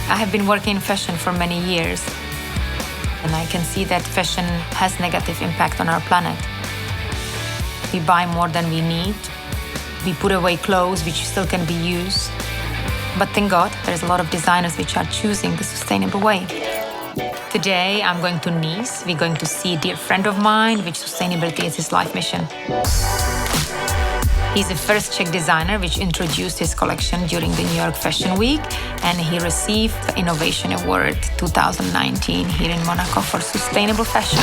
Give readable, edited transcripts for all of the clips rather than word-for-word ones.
I have been working in fashion for many years, and I can see that fashion has negative impact on our planet. We buy more than we need. We put away clothes which still can be used. But thank God, there's a lot of designers which are choosing the sustainable way. Today, I'm going to Nice. We're going to see a dear friend of mine, which sustainability is his life mission. He's the first Czech designer which introduced his collection during the New York Fashion Week, and he received the Innovation Award 2019 here in Monaco for sustainable fashion.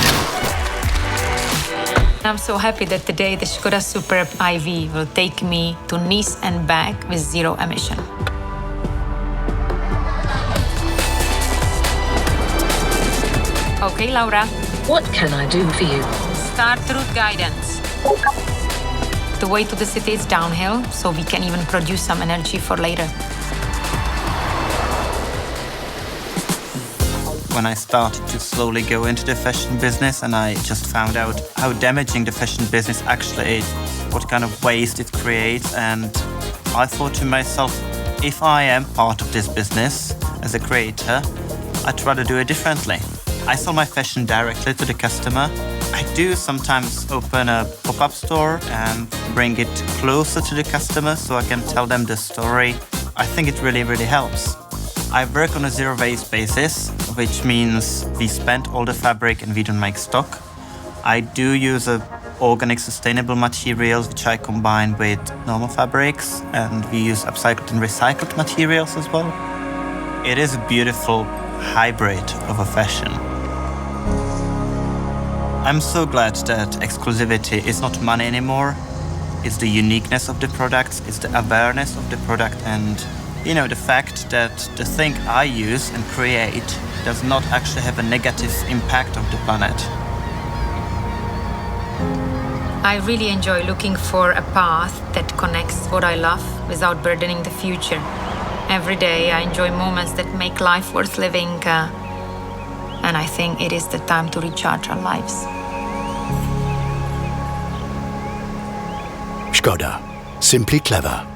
I'm so happy that today the Škoda Superb IV will take me to Nice and back with zero emission. Okay, Laura. What can I do for you? Start route guidance. The way to the city is downhill, so we can even produce some energy for later. When I started to slowly go into the fashion business, and I just found out how damaging the fashion business actually is, what kind of waste it creates, and I thought to myself, if I am part of this business as a creator, I'd rather do it differently. I sell my fashion directly to the customer. I do sometimes open a pop-up store and bring it closer to the customer so I can tell them the story. I think it really, really helps. I work on a zero-waste basis, which means we spend all the fabric and we don't make stock. I do use organic sustainable materials, which I combine with normal fabrics, and we use upcycled and recycled materials as well. It is a beautiful hybrid of a fashion. I'm so glad that exclusivity is not money anymore. It's the uniqueness of the products, it's the awareness of the product, and the fact that the thing I use and create does not actually have a negative impact on the planet. I really enjoy looking for a path that connects what I love without burdening the future. Every day I enjoy moments that make life worth living, and I think it is the time to recharge our lives. Škoda. Simply clever.